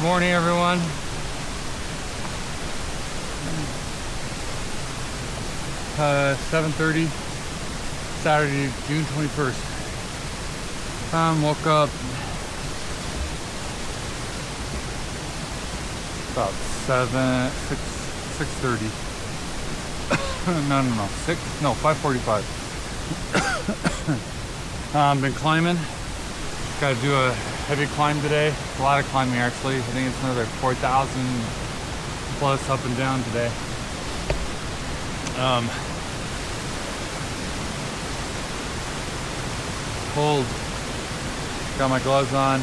Good morning, everyone. Uh, 7:30, Saturday, June 21st. Woke up about 6:30. No, 5:45. Been climbing. Got to do a heavy climb today. A lot of climbing, actually. I think it's another 4,000 plus up and down today. Cold. Got my gloves on.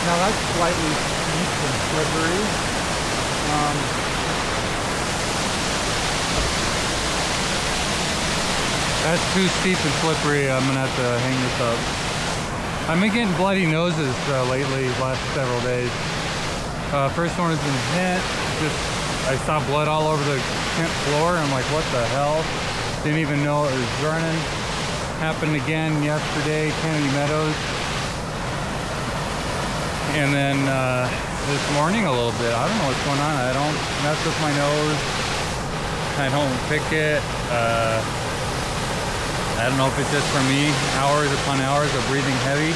Now that's slightly steep and slippery. That's too steep and slippery. I'm gonna have to hang this up. I've been getting bloody noses lately, last several days. First one was in the tent. I saw blood all over the tent floor. I'm like, what the hell? Didn't even know it was running. Happened again yesterday, Kennedy Meadows. And then this morning a little bit. I don't know what's going on. I don't mess with my nose. I don't pick it. I don't know if it's just for me. Hours upon hours of breathing heavy.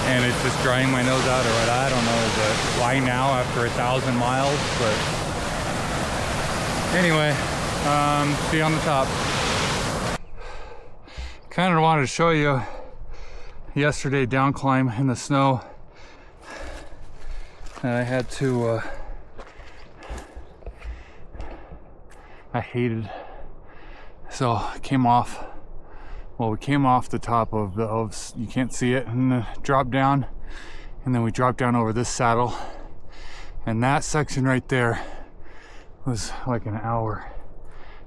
And it's just drying my nose out or what. I don't know. Why now after 1,000 miles? But anyway, see you on the top. Kind of wanted to show you yesterday down climb in the snow, and I had to I hated, so I came off. Well, we came off the top of the you can't see it, and dropped down, and then we dropped down over this saddle, and that section right there was like an hour.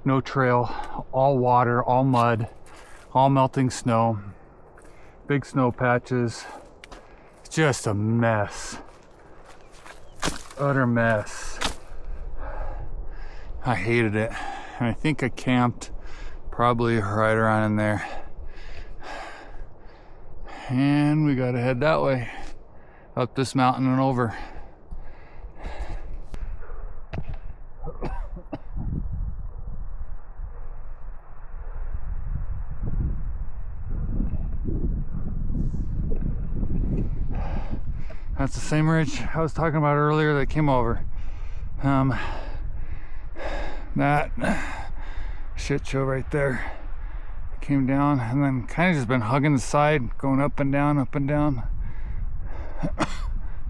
No trail, all water, all mud, all melting snow. Big snow patches. It's just a mess. Utter mess. I hated it. And I think I camped probably right around in there. And we gotta head that way. Up this mountain and over. That's the same ridge I was talking about earlier that came over. That shit show right there came down and then kind of just been hugging the side, going up and down, up and down,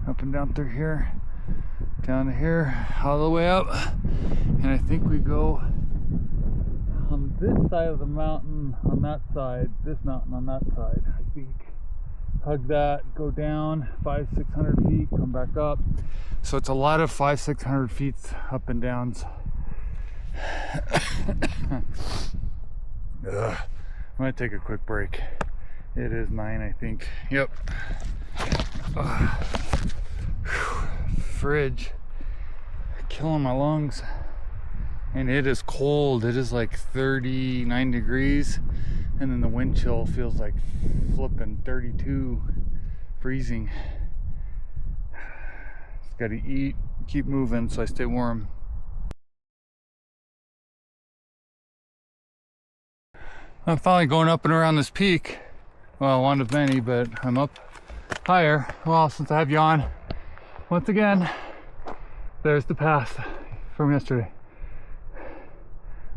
up and down through here, down to here, all the way up. And I think we go on this side of the mountain, on that side, this mountain on that side, I think. Hug that, go down 500-600 feet, come back up. So it's a lot of 500-600 feet up and downs. I'm gonna take a quick break. It is 9, I think. Yep. Fridge, killing my lungs, and it is cold. It is like 39 degrees. And then the wind chill feels like flipping 32, freezing. Just gotta eat, keep moving so I stay warm. I'm finally going up and around this peak. Well, one of many, but I'm up higher. Well, since I have you on, once again, there's the path from yesterday.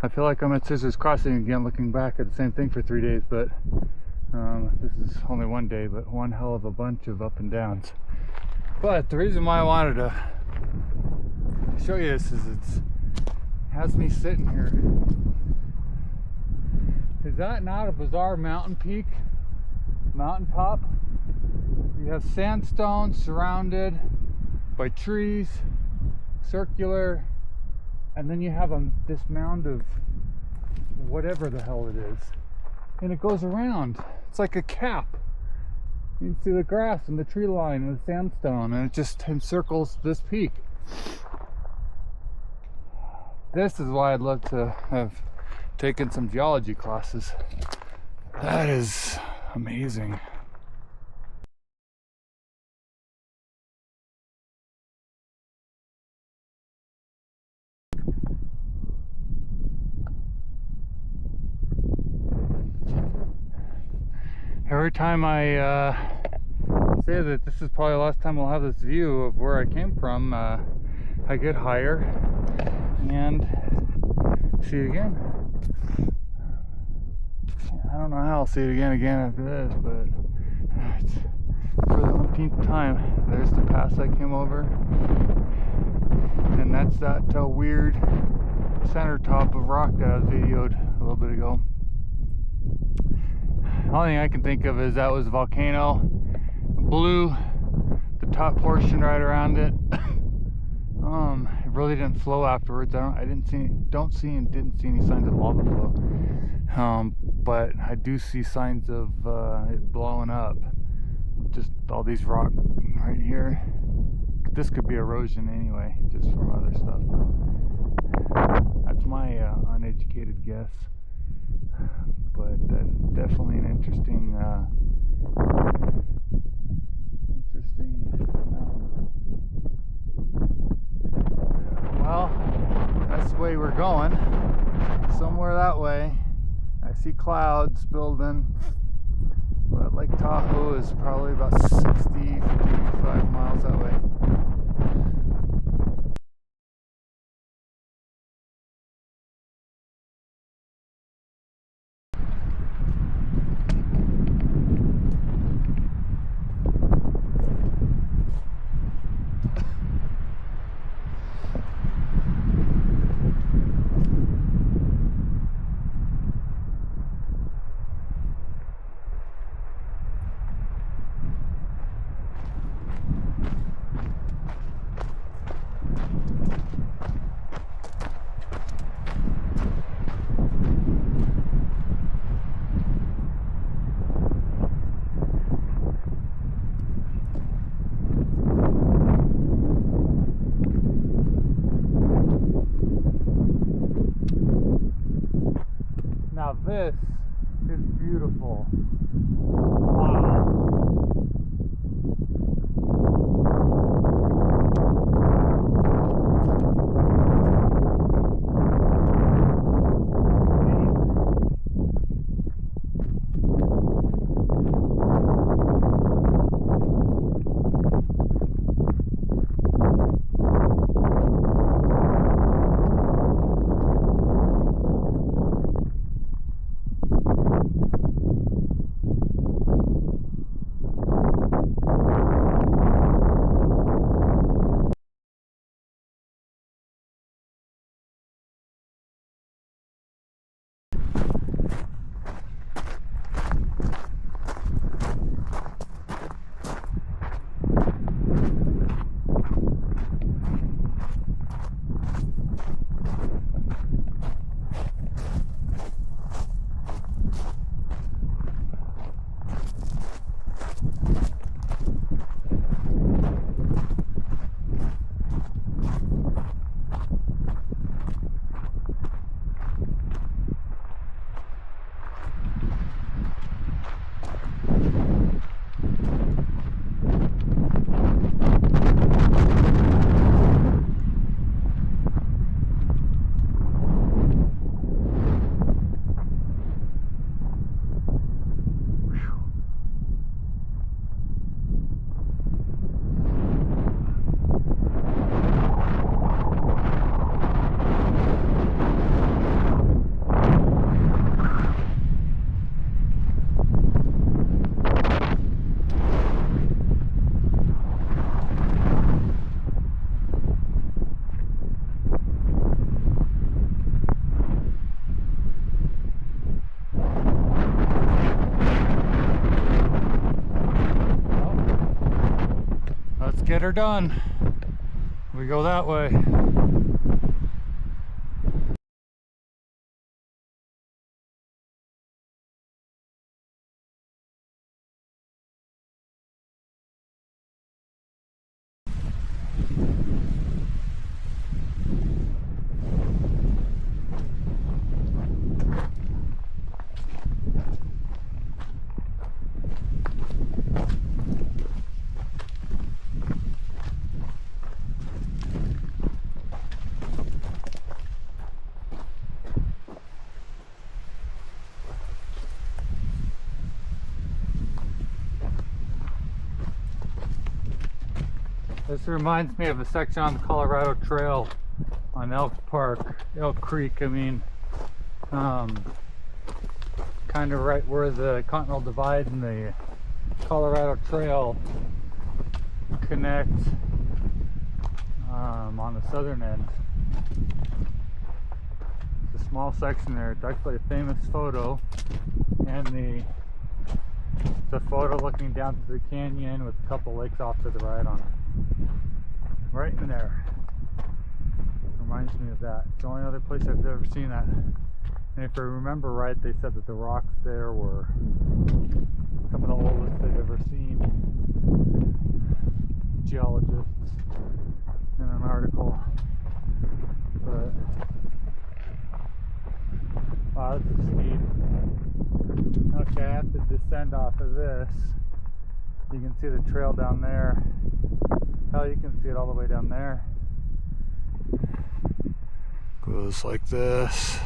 I feel like I'm at Scissors Crossing again, looking back at the same thing for 3 days, but this is only one day, but one hell of a bunch of up and downs. But the reason why I wanted to show you this is it has me sitting here Is that not a bizarre mountain peak? Mountaintop? You have sandstone surrounded by trees, circular, and then you have this mound of whatever the hell it is, and it goes around. It's like a cap. You can see the grass and the tree line and the sandstone, and it just encircles this peak. This is why I'd love to have taken some geology classes. That is amazing. Every time I say that this is probably the last time I'll have this view of where I came from, I get higher and see it again. I don't know how I'll see it again after this, but it's for the umpteenth time. There's the pass I came over, and that's that weird center top of rock that I was videoed a little bit ago. The only thing I can think of is that was a volcano, blew the top portion right around it. It really didn't flow afterwards. Didn't see any signs of lava flow. But I do see signs of it blowing up. Just all these rocks right here. This could be erosion anyway, just from other stuff. That's my uneducated guess. But definitely an interesting mountain. Well, that's the way we're going. Somewhere that way. I see clouds building. But Lake Tahoe is probably about 55 miles that way. Now this is beautiful. Wow. get her done. We go that way. This reminds me of a section on the Colorado Trail on Elk Creek. I mean, kind of right where the Continental Divide and the Colorado Trail connect on the southern end. It's a small section there. It's actually a famous photo, and it's a photo looking down to the canyon with a couple lakes off to the right on it. Right in there. Reminds me of that. It's the only other place I've ever seen that. And if I remember right, they said that the rocks there were some of the oldest they've ever seen. Geologists in an article. But wow, this is steep. Okay, I have to descend off of this. You can see the trail down there. Hell, you can see it all the way down there. Goes like this,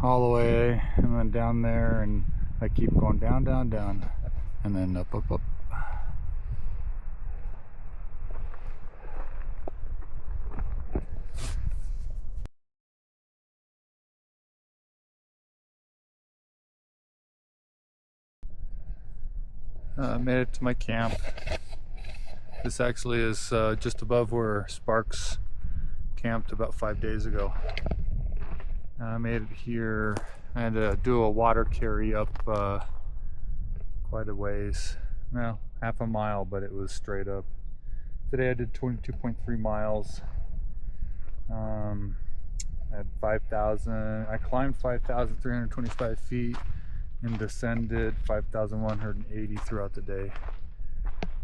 all the way, and then down there, and I keep going down, down, down, and then up, up, up. I made it to my camp. This actually is just above where Sparks camped about 5 days ago. I made it here. I had to do a water carry up quite a ways. Well, half a mile, but it was straight up. Today I did 22.3 miles. I had 5,000. I climbed 5,325 feet and descended 5,180 throughout the day.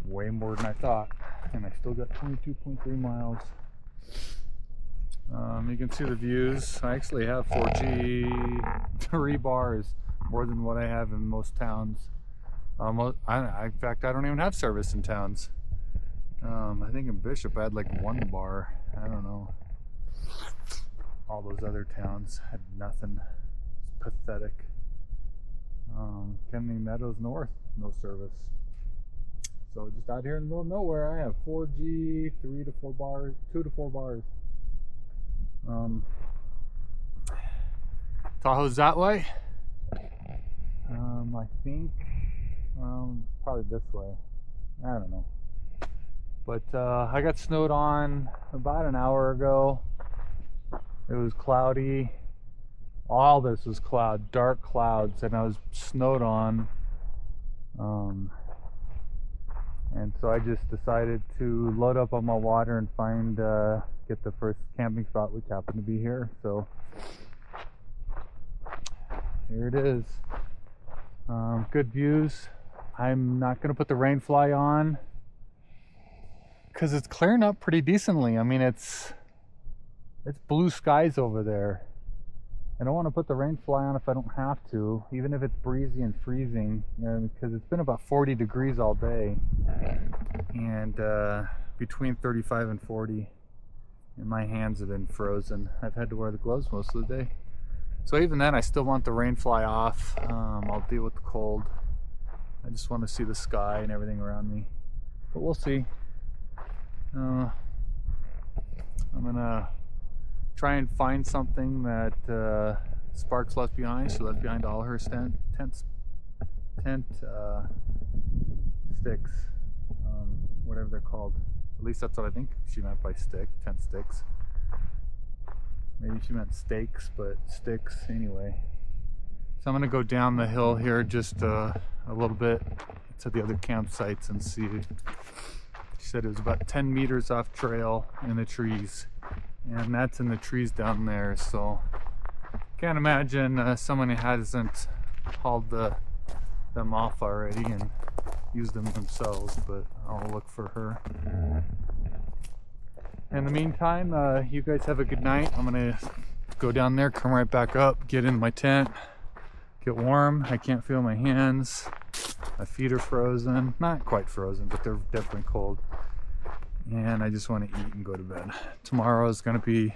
Way more than I thought, and I still got 22.3 miles. You can see the views. I actually have 4G 3 bars, more than what I have in most towns. In fact, I don't even have service in towns. I think in Bishop I had like 1 bar. I don't know. All those other towns had nothing. It's pathetic. Kennedy Meadows North, no service. So just out here in the middle of nowhere, I have 4G, 3 to 4 bars, 2 to 4 bars. Tahoe's that way. I think probably this way. I don't know. But I got snowed on about an hour ago. It was cloudy. All this was dark clouds, and I was snowed on. And so I just decided to load up on my water and get the first camping spot, which happened to be here. So here it is. Good views. I'm not going to put the rain fly on because it's clearing up pretty decently. I mean, it's blue skies over there. I don't want to put the rain fly on if I don't have to, even if it's breezy and freezing, because it's been about 40 degrees all day, and between 35 and 40, and my hands have been frozen. I've had to wear the gloves most of the day. So even then, I still want the rain fly off. I'll deal with the cold. I just want to see the sky and everything around me, but we'll see. I'm gonna try and find something that Sparks left behind. She left behind all her tent sticks, whatever they're called. At least that's what I think she meant by tent sticks. Maybe she meant steaks, but sticks anyway. So I'm gonna go down the hill here just a little bit to the other campsites and see said it was about 10 meters off trail in the trees, and that's in the trees down there. So can't imagine someone who hasn't hauled them off already and used them themselves, but I'll look for her. In the meantime, you guys have a good night. I'm gonna go down there, come right back up, get in my tent, get warm. I can't feel my hands. My feet are frozen. Not quite frozen, but they're definitely cold. And I just want to eat and go to bed. Tomorrow is going to be,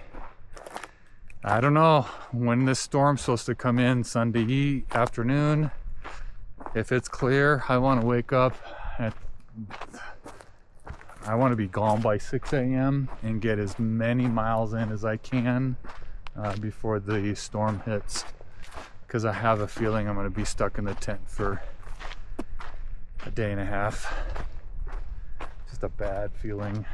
I don't know when this storm's supposed to come in, Sunday afternoon. If it's clear, I want to wake up I want to be gone by 6 a.m. and get as many miles in as I can before the storm hits. Because I have a feeling I'm going to be stuck in the tent for a day and a half. Just a bad feeling.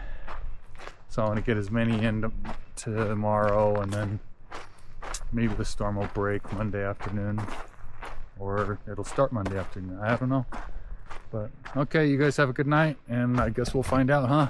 So I want to get as many in tomorrow, and then maybe the storm will break Monday afternoon, or it'll start Monday afternoon. I don't know. But okay, you guys have a good night, and I guess we'll find out, huh?